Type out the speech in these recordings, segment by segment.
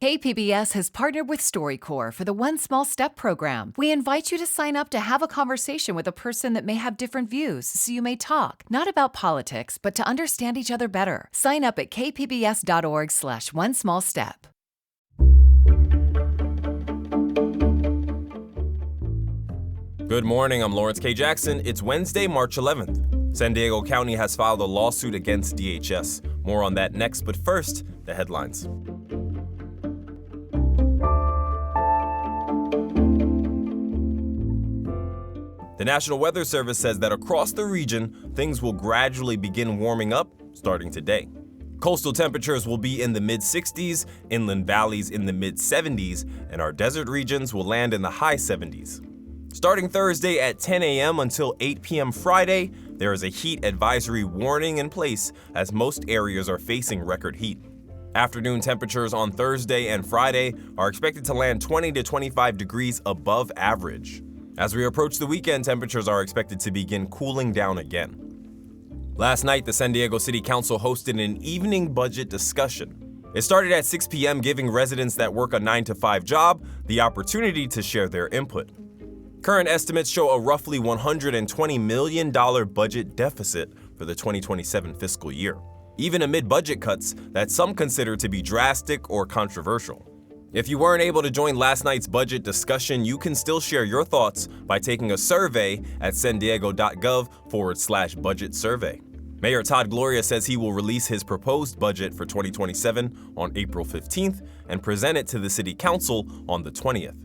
KPBS has partnered with StoryCorps for the One Small Step program. We invite you to sign up to have a conversation with a person that may have different views, so you may talk, not about politics, but to understand each other better. Sign up at kpbs.org/onesmallstep. Good morning, I'm Lawrence K. Jackson. It's Wednesday, March 11th. San Diego County has filed a lawsuit against DHS. More on that next, but first, the headlines. The National Weather Service says that across the region, things will gradually begin warming up starting today. Coastal temperatures will be in the mid-60s, inland valleys in the mid-70s, and our desert regions will land in the high 70s. Starting Thursday at 10 a.m. until 8 p.m. Friday, there is a heat advisory warning in place as most areas are facing record heat. Afternoon temperatures on Thursday and Friday are expected to land 20 to 25 degrees above average. As we approach the weekend, temperatures are expected to begin cooling down again. Last night, the San Diego City Council hosted an evening budget discussion. It started at 6 p.m., giving residents that work a 9-to-5 job the opportunity to share their input. Current estimates show a roughly $120 million budget deficit for the 2027 fiscal year, even amid budget cuts that some consider to be drastic or controversial. If you weren't able to join last night's budget discussion, you can still share your thoughts by taking a survey at sandiego.gov/budget survey. Mayor Todd Gloria says he will release his proposed budget for 2027 on April 15th and present it to the City Council on the 20th.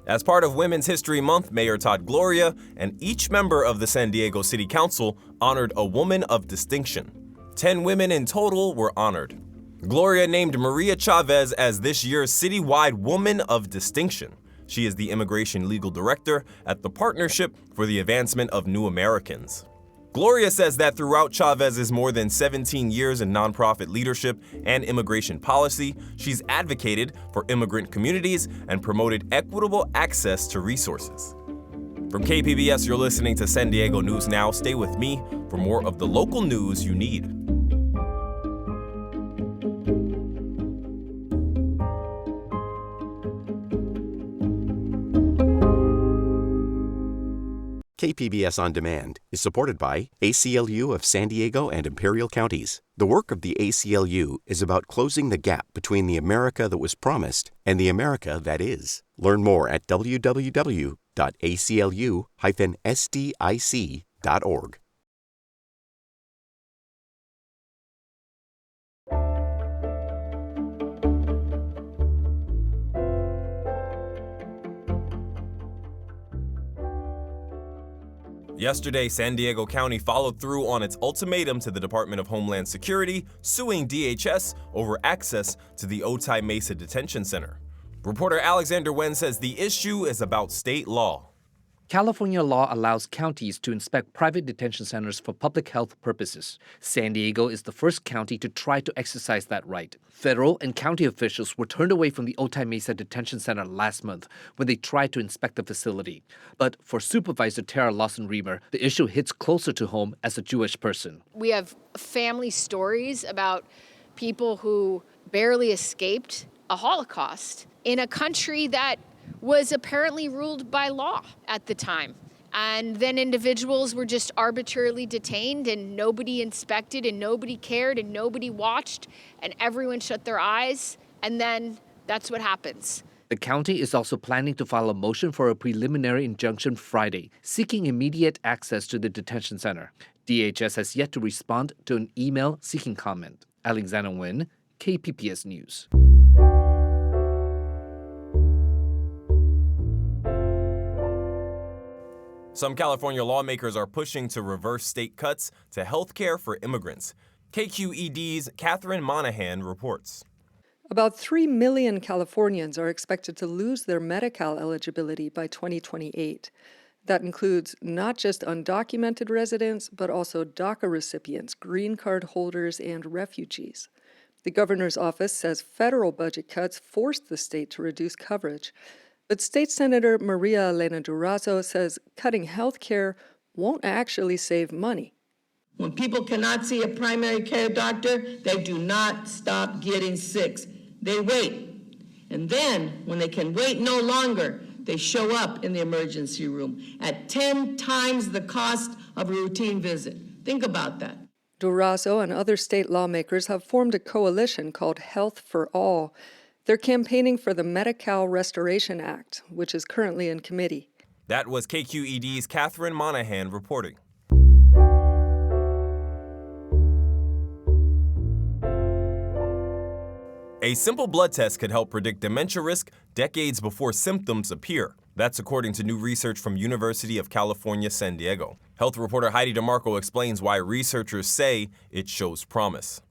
As part of Women's History Month, Mayor Todd Gloria and each member of the San Diego City Council honored a woman of distinction. 10 women in total were honored. Gloria named Maria Chavez as this year's citywide Woman of Distinction. She is the Immigration Legal Director at the Partnership for the Advancement of New Americans. Gloria says that throughout Chavez's more than 17 years in nonprofit leadership and immigration policy, she's advocated for immigrant communities and promoted equitable access to resources. From KPBS, you're listening to San Diego News Now. Stay with me for more of the local news you need. KPBS On Demand is supported by ACLU of San Diego and Imperial Counties. The work of the ACLU is about closing the gap between the America that was promised and the America that is. Learn more at www.aclu-sdic.org. Yesterday, San Diego County followed through on its ultimatum to the Department of Homeland Security, suing DHS over access to the Otay Mesa Detention Center. Reporter Alexander Wen says the issue is about state law. California law allows counties to inspect private detention centers for public health purposes. San Diego is the first county to try to exercise that right. Federal and county officials were turned away from the Otay Mesa Detention Center last month when they tried to inspect the facility. But for Supervisor Tara Lawson-Remer, the issue hits closer to home as a Jewish person. We have family stories about people who barely escaped a Holocaust in a country that was apparently ruled by law at the time. And then individuals were just arbitrarily detained and nobody inspected and nobody cared and nobody watched and everyone shut their eyes. And then that's what happens. The county is also planning to file a motion for a preliminary injunction Friday, seeking immediate access to the detention center. DHS has yet to respond to an email seeking comment. Alexander Nguyen, KPBS News. Some California lawmakers are pushing to reverse state cuts to health care for immigrants. KQED's Catherine Monahan reports. About 3 million Californians are expected to lose their Medi-Cal eligibility by 2028. That includes not just undocumented residents, but also DACA recipients, green card holders, and refugees. The governor's office says federal budget cuts forced the state to reduce coverage. But State Senator Maria Elena Durazo says cutting health care won't actually save money. When people cannot see a primary care doctor, they do not stop getting sick. They wait. And then, when they can wait no longer, they show up in the emergency room at 10 times the cost of a routine visit. Think about that. Durazo and other state lawmakers have formed a coalition called Health for All. They're campaigning for the Medi-Cal Restoration Act, which is currently in committee. That was KQED's Catherine Monahan reporting. A simple blood test could help predict dementia risk decades before symptoms appear. That's according to new research from University of California, San Diego. Health reporter Heidi DeMarco explains why researchers say it shows promise.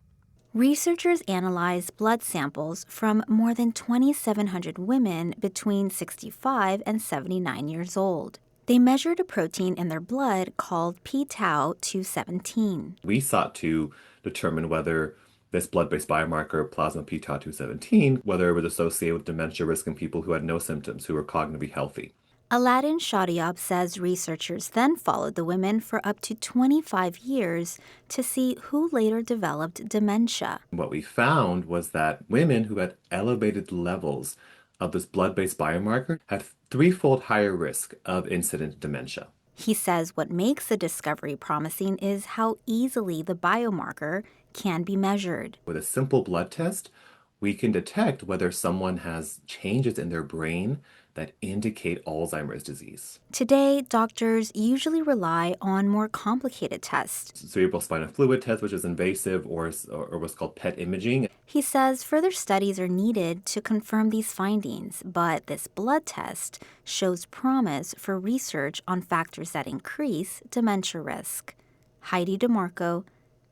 Researchers analyzed blood samples from more than 2,700 women between 65 and 79 years old. They measured a protein in their blood called p-tau 217. We sought to determine whether this blood-based biomarker, plasma p-tau 217, whether it was associated with dementia risk in people who had no symptoms, who were cognitively healthy. Aladdin Shadiab says researchers then followed the women for up to 25 years to see who later developed dementia. What we found was that women who had elevated levels of this blood-based biomarker had threefold higher risk of incident dementia. He says what makes the discovery promising is how easily the biomarker can be measured. With a simple blood test, we can detect whether someone has changes in their brain that indicate Alzheimer's disease. Today, doctors usually rely on more complicated tests. Cerebral spinal fluid test, which is invasive, or what's called PET imaging. He says further studies are needed to confirm these findings, but this blood test shows promise for research on factors that increase dementia risk. Heidi DeMarco,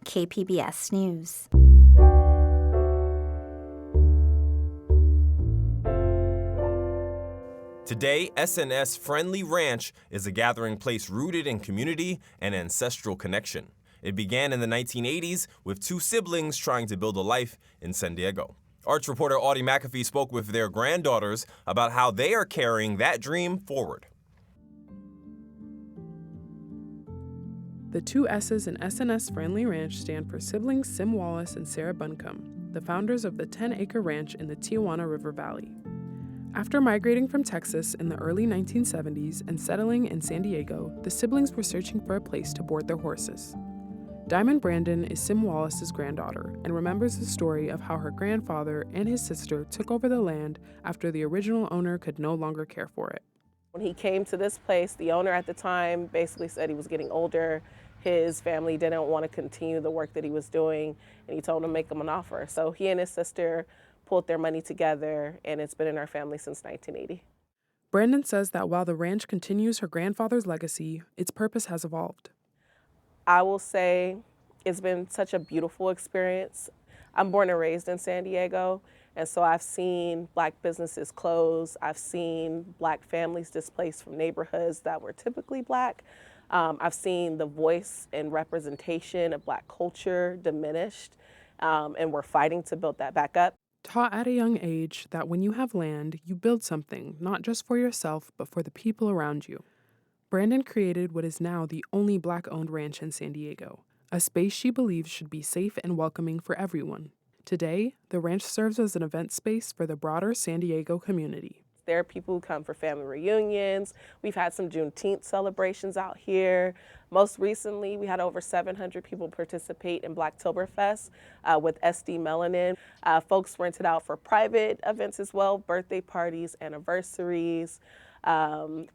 KPBS News. Today, SNS Friendly Ranch is a gathering place rooted in community and ancestral connection. It began in the 1980s with two siblings trying to build a life in San Diego. Arts reporter Otay McAfee spoke with their granddaughters about how they are carrying that dream forward. The two S's in SNS Friendly Ranch stand for siblings Sim Wallace and Sarah Buncombe, the founders of the 10-acre ranch in the Tijuana River Valley. After migrating from Texas in the early 1970s and settling in San Diego, the siblings were searching for a place to board their horses. Diamond Brandon is Sim Wallace's granddaughter and remembers the story of how her grandfather and his sister took over the land after the original owner could no longer care for it. When he came to this place, the owner at the time basically said he was getting older. His family didn't want to continue the work that he was doing, and he told him to make him an offer. So he and his sister pulled their money together, and it's been in our family since 1980. Brandon says that while the ranch continues her grandfather's legacy, its purpose has evolved. I will say it's been such a beautiful experience. I'm born and raised in San Diego, and so I've seen Black businesses close. I've seen Black families displaced from neighborhoods that were typically Black. I've seen the voice and representation of Black culture diminished, and we're fighting to build that back up. Taught at a young age that when you have land, you build something, not just for yourself, but for the people around you. Brandon created what is now the only Black-owned ranch in San Diego, a space she believes should be safe and welcoming for everyone. Today, the ranch serves as an event space for the broader San Diego community. There are people who come for family reunions. We've had some Juneteenth celebrations out here. Most recently, we had over 700 people participate in Blacktoberfest with SD Melanin. Folks rented out for private events as well, birthday parties, anniversaries.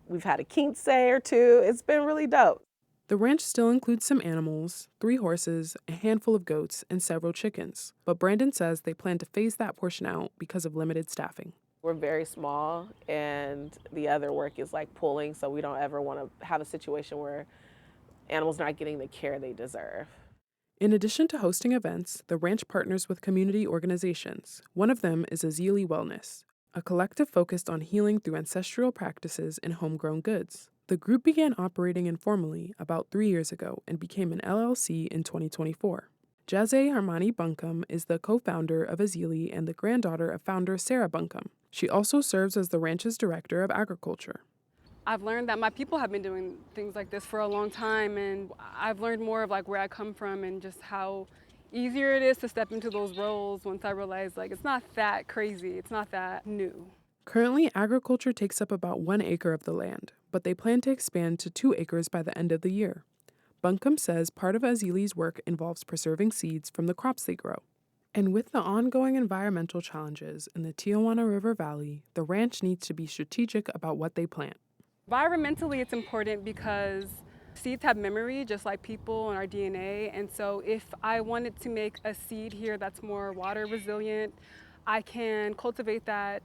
We've had a quince or two. It's been really dope. The ranch still includes some animals, 3 horses, a handful of goats, and several chickens. But Brandon says they plan to phase that portion out because of limited staffing. We're very small, and the other work is like pulling, so we don't ever want to have a situation where animals not getting the care they deserve. In addition to hosting events, the ranch partners with community organizations. One of them is Azili Wellness, a collective focused on healing through ancestral practices and homegrown goods. The group began operating informally about 3 years ago and became an LLC in 2024. Jazze Harmani Buncombe is the co-founder of Azili and the granddaughter of founder Sarah Buncombe. She also serves as the ranch's director of agriculture. I've learned that my people have been doing things like this for a long time, and I've learned more of like where I come from and just how easier it is to step into those roles once I realized like it's not that crazy, it's not that new. Currently, agriculture takes up about 1 acre of the land, but they plan to expand to 2 acres by the end of the year. Buncombe says part of Azili's work involves preserving seeds from the crops they grow. And with the ongoing environmental challenges in the Tijuana River Valley, the ranch needs to be strategic about what they plant. Environmentally, it's important because seeds have memory just like people and our DNA. And so if I wanted to make a seed here that's more water resilient, I can cultivate that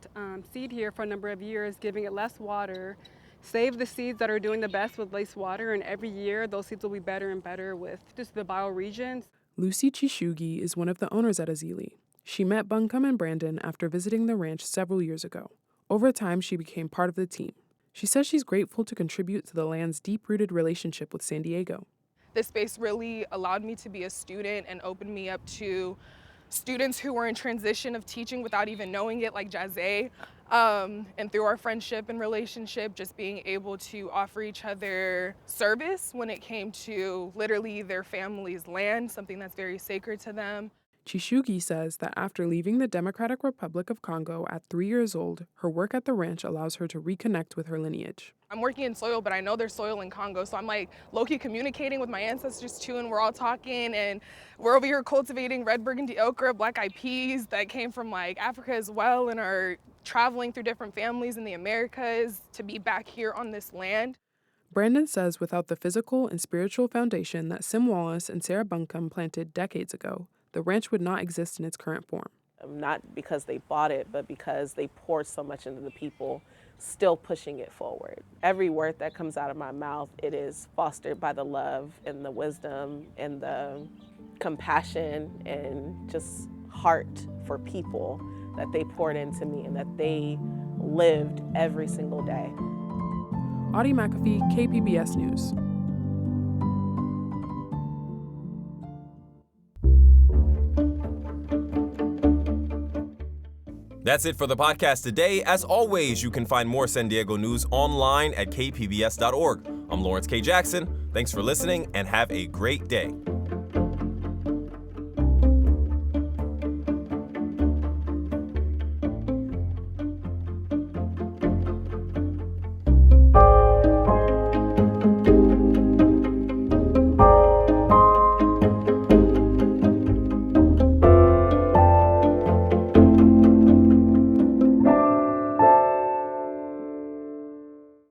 seed here for a number of years, giving it less water, save the seeds that are doing the best with less water, and every year those seeds will be better and better with just the bioregions. Lucy Chishugi is one of the owners at Azili. She met Buncombe and Brandon after visiting the ranch several years ago. Over time, she became part of the team. She says she's grateful to contribute to the land's deep-rooted relationship with San Diego. This space really allowed me to be a student and opened me up to students who were in transition of teaching without even knowing it, like Jazé. And through our friendship and relationship, just being able to offer each other service when it came to literally their family's land, something that's very sacred to them. Chishugi says that after leaving the Democratic Republic of Congo at 3 years old, her work at the ranch allows her to reconnect with her lineage. I'm working in soil, but I know there's soil in Congo, so I'm like low-key communicating with my ancestors too, and we're all talking, and we're over here cultivating red burgundy okra, black-eyed peas that came from like Africa as well, and are traveling through different families in the Americas to be back here on this land. Brandon says without the physical and spiritual foundation that Sim Wallace and Sarah Buncombe planted decades ago, the ranch would not exist in its current form. Not because they bought it, but because they poured so much into the people, still pushing it forward. Every word that comes out of my mouth, it is fostered by the love and the wisdom and the compassion and just heart for people that they poured into me and that they lived every single day. Otay McAfee, KPBS News. That's it for the podcast today. As always, you can find more San Diego news online at kpbs.org. I'm Lawrence K. Jackson. Thanks for listening and have a great day.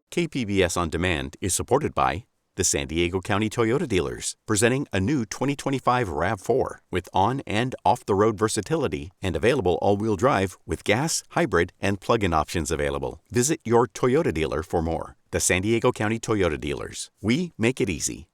KPBS On Demand is supported by the San Diego County Toyota dealers, presenting a new 2025 RAV4 with on- and off-the-road versatility and available all-wheel drive with gas, hybrid, and plug-in options available. Visit your Toyota dealer for more. The San Diego County Toyota dealers. We make it easy.